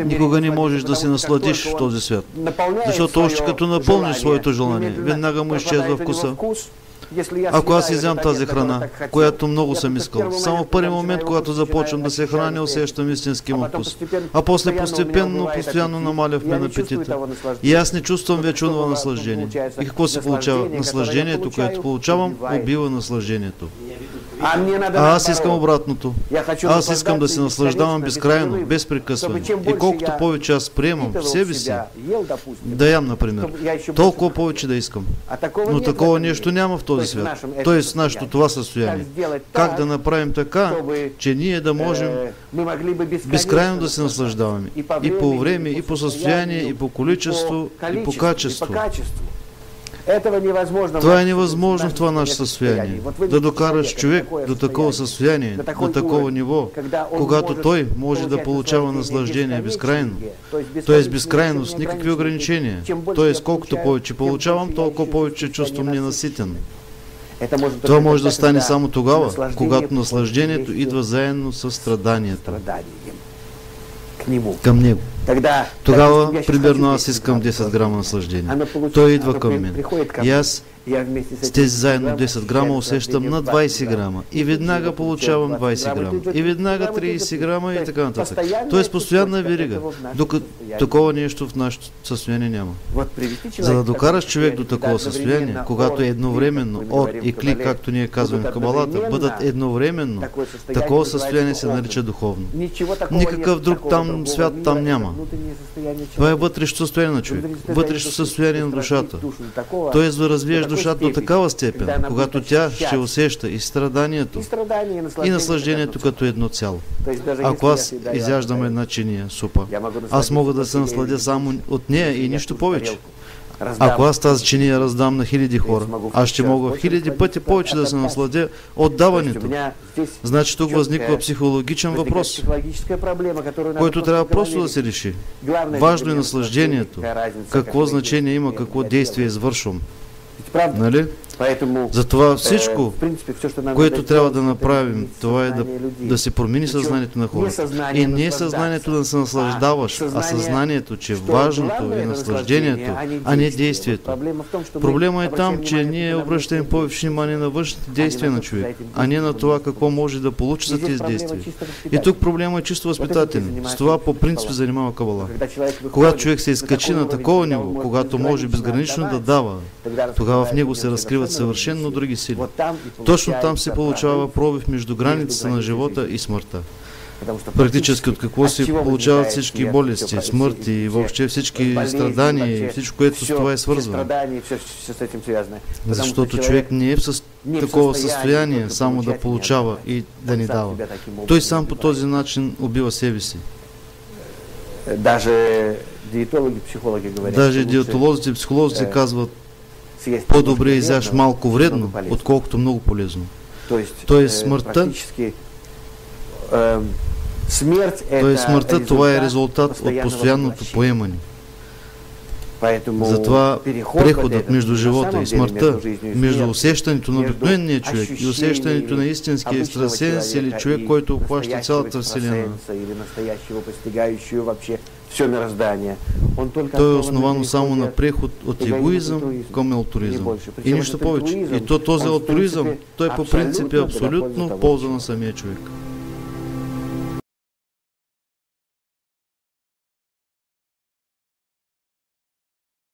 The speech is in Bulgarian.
Никога не можеш да се насладиш в този свят. Защото още като напълниш своето желание, веднага му изчезва вкуса. Ако аз изям тази храна, която много съм искал, само в първи момент, когато започвам да се храня, усещам истински му вкус. А после постепенно, постоянно намаля в мен апетита. И аз не чувствам вече онова наслаждение. И какво се получава? Наслаждението, което получавам, убива наслаждението. А аз искам обратното. Аз искам да се наслаждавам безкрайно, без прекъсване. И колкото повече аз приемам в себе си, да ям, например, толкова повече да искам. Но такова нещо няма в този свят. Тоест нашето това състояние. Как да направим така, че ние да можем безкрайно да се наслаждаваме. И по време, и по състояние, и по количество, и по качество. Това е невъзможно в това наше състояние. Да докараш човек до такова състояние, на такова ниво, когато той може да получава наслаждение безкрайно. Т.е. безкрайност, никакви ограничения. Т.е. колкото повече получавам, толкова повече чувствам ненаситен. Това може да стане само тогава, когато наслаждението идва заедно с страданието към него. Тогава, примерно, аз искам 10 грама наслаждение. Той идва към мен. И аз с тези заедно 10 грама усещам на 20 грама. И веднага получавам 20 грама. И веднага 30 грама и така нататък. Тоест постоянна верига. Докато такова нещо в нашето състояние няма. За да докараш човек до такова състояние, когато е едновременно от и кли, както ние казваме в Кабалата, бъдат едновременно, такова състояние се нарича духовно. Никакъв друг там свят там няма. Това е вътрешно състояние на човек, вътрешно състояние на душата. Тоест да развиеш душата до такава степен, когато тя ще усеща и страданието, и наслаждението като едно цяло. Ако аз изяждам една чиния супа, аз мога да се насладя само от нея и нищо повече. Ако аз тази чиния раздам на хиляди хора, аз ще мога хиляди пъти повече да се насладя от даването. Значи тук възниква психологичен въпрос, който трябва просто да се реши. Важно е наслаждението. Какво значение има, какво действие извършвам. Нали? Затова всичко, което трябва да направим, това е да се промени съзнанието на хората. И не е съзнанието да се наслаждаваш, а съзнанието, че важното е наслаждението, а не действието. Проблема е там, че ние обръщаме повече внимание на външните действия на човек, а не на това какво може да получи за тези действия. И тук проблема е чисто възпитателен. С това по принцип занимава Кабала. Когато човек се изкачи на такова ниво, когато може безгранично да дава, тогава в него се разкриват съвършенно други сили. Точно там се получава пробив между границата на живота и смъртта. Практически от какво се получават всички болести, смърт и въобще всички страдания и всичко, което с това е свързвано. Защото човек не е в такова състояние само да получава и да ни дава. Той сам по този начин убива себе си. Даже диетолозите и психолозите казват, по-добре изяш малко вредно, отколкото много полезно. Тоест смъртта, това е резултат от постоянното поемане. Затова преходът между живота и смъртта, между усещането на обикновения човек и усещането на истинския екстрасенс или човек, който обхваща цялата Вселена, то е основано само на преход от егоизъм към алтруизъм. И нищо повече. И този алтруизъм, той по принцип е абсолютно в полза на самия човек.